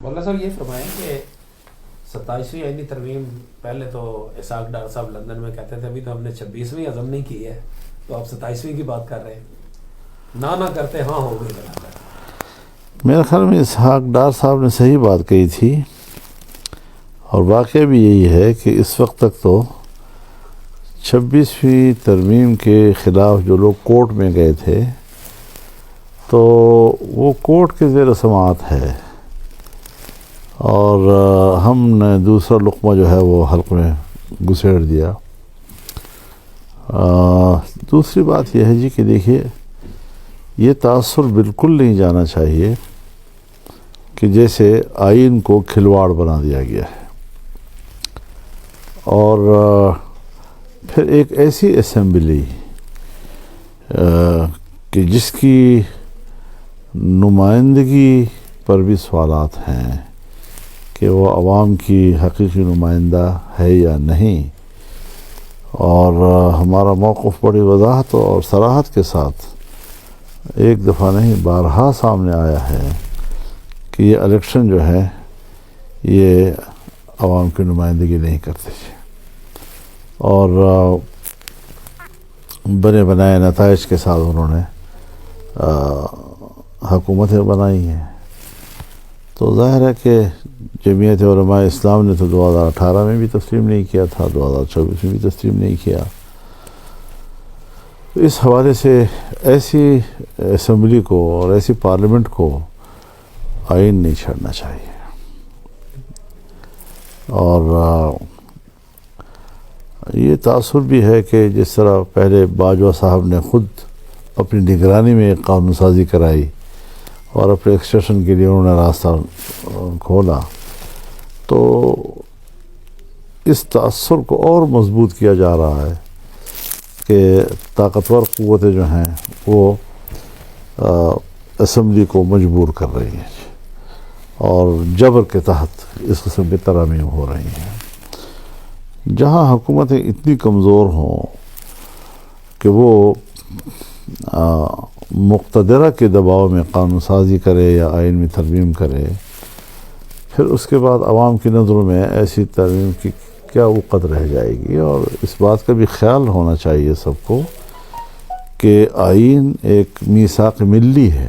مولانا صاحب یہ فرمائیں کہ 27ویں آئینی ترمیم پہلے تو اسحاق ڈار صاحب لندن میں کہتے تھے ابھی تو ہم نے 26ویں عزم نہیں کی ہے تو آپ 27ویں کی بات کر رہے ہیں، نہ کرتے ہاں ہو گئی بات۔ میرے خیال میں اسحاق ڈار صاحب نے صحیح بات کہی تھی، اور واقعہ بھی یہی ہے کہ اس وقت تک تو 26ویں ترمیم کے خلاف جو لوگ کورٹ میں گئے تھے تو وہ کورٹ کے زیر سماعت ہے، اور ہم نے دوسرا لقمہ جو ہے وہ حلق میں گھسیڑ دیا۔ دوسری بات یہ ہے جی کہ دیکھیے، یہ تاثر بالکل نہیں جانا چاہیے کہ جیسے آئین کو کھلواڑ بنا دیا گیا ہے، اور پھر ایک ایسی اسمبلی کہ جس کی نمائندگی پر بھی سوالات ہیں کہ وہ عوام کی حقیقی نمائندہ ہے یا نہیں، اور ہمارا موقف بڑی وضاحت اور صراحت کے ساتھ ایک دفعہ نہیں بارہا سامنے آیا ہے کہ یہ الیکشن جو ہے یہ عوام کی نمائندگی نہیں کرتے، اور بنے بنائے نتائج کے ساتھ انہوں نے حکومتیں بنائی ہیں۔ تو ظاہر ہے کہ جمعیت علماء اسلام نے تو 2018 میں بھی تسلیم نہیں کیا تھا، 2024 میں بھی تسلیم نہیں کیا۔ تو اس حوالے سے ایسی اسمبلی کو اور ایسی پارلیمنٹ کو آئین نہیں چھڑنا چاہیے، اور یہ تاثر بھی ہے کہ جس طرح پہلے باجوہ صاحب نے خود اپنی نگرانی میں ایک قانون سازی کرائی اور اپنے ایکسٹیشن کے لیے انہوں نے راستہ کھولا، تو اس تاثر کو اور مضبوط کیا جا رہا ہے کہ طاقتور قوتیں جو ہیں وہ اسمبلی کو مجبور کر رہی ہیں اور جبر کے تحت اس قسم کی ترامیم ہو رہی ہیں۔ جہاں حکومتیں اتنی کمزور ہوں کہ وہ مقتدرہ کے دباؤ میں قانون سازی کرے یا آئین میں ترمیم کرے، پھر اس کے بعد عوام کی نظروں میں ایسی ترمیم کی کیا وقت رہ جائے گی۔ اور اس بات کا بھی خیال ہونا چاہیے سب کو کہ آئین ایک میثاق ملی ہے،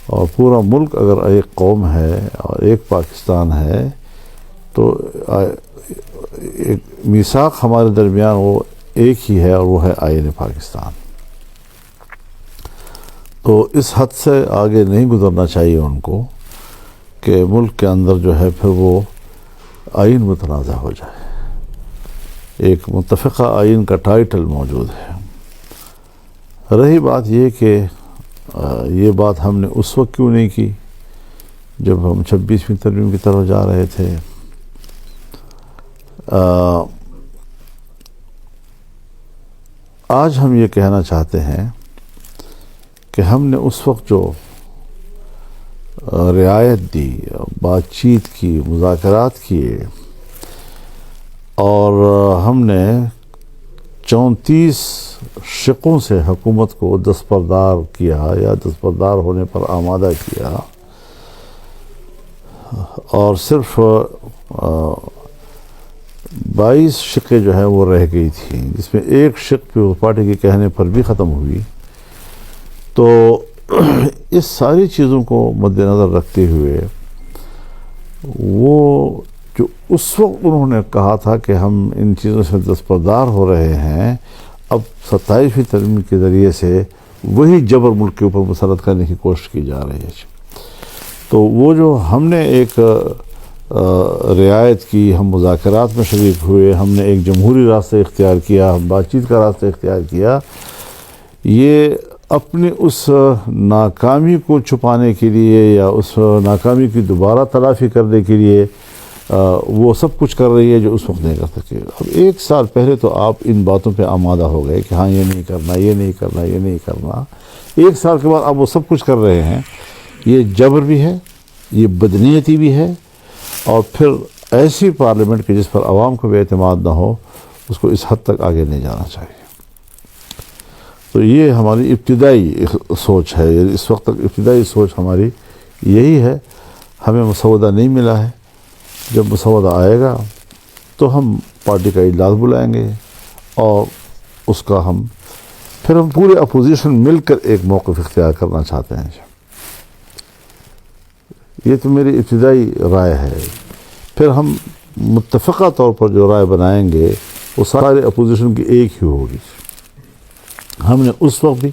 اور پورا ملک اگر ایک قوم ہے اور ایک پاکستان ہے تو ایک میثاق ہمارے درمیان وہ ایک ہی ہے، اور وہ ہے آئین پاکستان۔ تو اس حد سے آگے نہیں گزرنا چاہیے ان کو کہ ملک کے اندر جو ہے پھر وہ آئین متنازع ہو جائے۔ ایک متفقہ آئین کا ٹائٹل موجود ہے۔ رہی بات یہ کہ یہ بات ہم نے اس وقت کیوں نہیں کی جب ہم 26ویں ترمیم کی طرف جا رہے تھے۔ آج ہم یہ کہنا چاہتے ہیں کہ ہم نے اس وقت جو رعایت دی، بات چیت کی، مذاکرات کیے، اور ہم نے 34 شقوں سے حکومت کو دستبردار کیا یا دستبردار ہونے پر آمادہ کیا، اور صرف 22 شقیں جو ہیں وہ رہ گئی تھیں، جس میں ایک شق پیپلز پارٹی کے کہنے پر بھی ختم ہوئی۔ تو اس ساری چیزوں کو مد نظر رکھتے ہوئے وہ جو اس وقت انہوں نے کہا تھا کہ ہم ان چیزوں سے دستبردار ہو رہے ہیں، اب 27ویں ترمیم کے ذریعے سے وہی جبر ملک کے اوپر مسلط کرنے کی کوشش کی جا رہی ہے۔ تو وہ جو ہم نے ایک رعایت کی، ہم مذاکرات میں شریک ہوئے، ہم نے ایک جمہوری راستہ اختیار کیا، ہم بات چیت کا راستہ اختیار کیا، یہ اپنی اس ناکامی کو چھپانے کے لیے یا اس ناکامی کی دوبارہ تلافی کرنے کے لیے وہ سب کچھ کر رہی ہے جو اس وقت نہیں کر سکے۔ اب 1 سال پہلے تو آپ ان باتوں پہ آمادہ ہو گئے کہ ہاں یہ نہیں کرنا، یہ نہیں کرنا، یہ نہیں کرنا۔ 1 سال کے بعد آپ وہ سب کچھ کر رہے ہیں۔ یہ جبر بھی ہے، یہ بدنیتی بھی ہے، اور پھر ایسی پارلیمنٹ کی جس پر عوام کو بھی اعتماد نہ ہو، اس کو اس حد تک آگے نہیں جانا چاہیے۔ تو یہ ہماری ابتدائی سوچ ہے، اس وقت تک ابتدائی سوچ ہماری یہی ہے، ہمیں مسودہ نہیں ملا ہے. جب مسودہ آئے گا تو ہم پارٹی کا اجلاس بلائیں گے اور اس کا پھر ہم پورے اپوزیشن مل کر ایک موقف اختیار کرنا چاہتے ہیں. یہ تو میری ابتدائی رائے ہے. پھر ہم متفقہ طور پر جو رائے بنائیں گے وہ سارے اپوزیشن کی ایک ہی ہوگی. ہم نے اس وقت بھی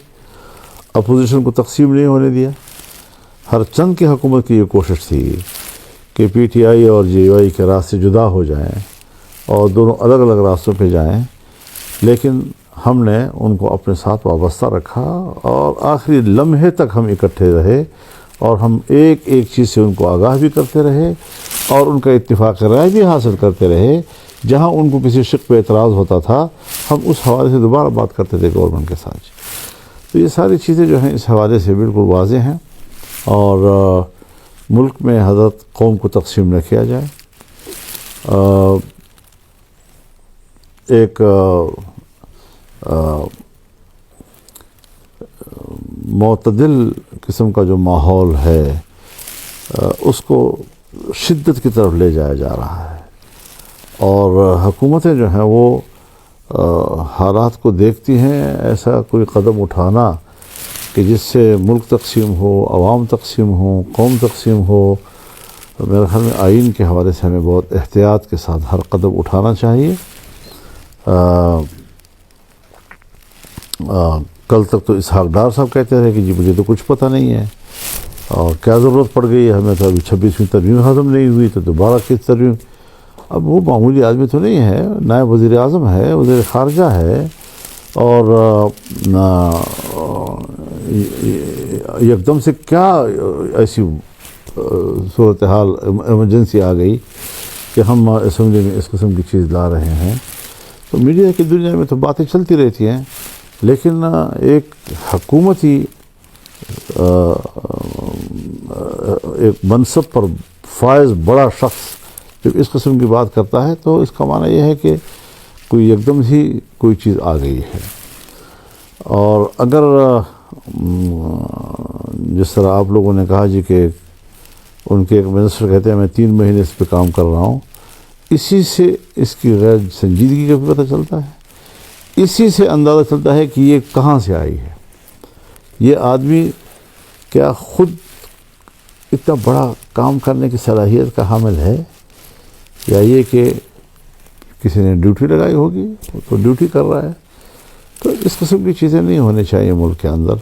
اپوزیشن کو تقسیم نہیں ہونے دیا. ہر چند کی حکومت کی یہ کوشش تھی کہ پی ٹی آئی اور جے یو آئی کے راستے جدا ہو جائیں اور دونوں الگ الگ راستوں پہ جائیں، لیکن ہم نے ان کو اپنے ساتھ وابستہ رکھا اور آخری لمحے تک ہم اکٹھے رہے اور ہم ایک ایک چیز سے ان کو آگاہ بھی کرتے رہے اور ان کا اتفاق رائے بھی حاصل کرتے رہے. جہاں ان کو کسی شق پہ اعتراض ہوتا تھا ہم اس حوالے سے دوبارہ بات کرتے تھے گورنمنٹ کے ساتھ. تو یہ ساری چیزیں جو ہیں اس حوالے سے بالکل واضح ہیں. اور ملک میں حضرت قوم کو تقسیم نہ کیا جائے. ایک معتدل قسم کا جو ماحول ہے اس کو شدت کی طرف لے جایا جا رہا ہے اور حکومتیں جو ہیں وہ حالات کو دیکھتی ہیں. ایسا کوئی قدم اٹھانا کہ جس سے ملک تقسیم ہو، عوام تقسیم ہو، قوم تقسیم ہو، میرے خیال میں آئین کے حوالے سے ہمیں بہت احتیاط کے ساتھ ہر قدم اٹھانا چاہیے. کل تک تو اسحاق ڈار صاحب کہتے رہے کہ جی مجھے تو کچھ پتہ نہیں ہے اور کیا ضرورت پڑ گئی ہے ہمیں، تو ابھی 26ویں ترمیم ہضم نہیں ہوئی تو دوبارہ کس ترمیم. اب وہ معمولی آدمی تو نہیں ہے، نائب وزیر اعظم ہے، وزیر خارجہ ہے اور یکدم سے کیا ایسی صورتحال ایمرجنسی آ گئی کہ ہم اسمبلی میں اس قسم کی چیز لا رہے ہیں. تو میڈیا کی دنیا میں تو باتیں چلتی رہتی ہیں، لیکن ایک حکومتی ایک منصب پر فائز بڑا شخص جب اس قسم کی بات کرتا ہے تو اس کا معنی یہ ہے کہ کوئی یکدم ہی کوئی چیز آ گئی ہے. اور اگر جس طرح آپ لوگوں نے کہا جی کہ ان کے ایک منسٹر کہتے ہیں میں 3 مہینے اس پہ کام کر رہا ہوں، اسی سے اس کی غیر سنجیدگی کا بھی پتہ چلتا ہے. اسی سے اندازہ چلتا ہے کہ یہ کہاں سے آئی ہے. یہ آدمی کیا خود اتنا بڑا کام کرنے کی صلاحیت کا حامل ہے، یا یہ کہ کسی نے ڈیوٹی لگائی ہوگی تو ڈیوٹی کر رہا ہے. تو اس قسم کی چیزیں نہیں ہونی چاہیے ملک کے اندر.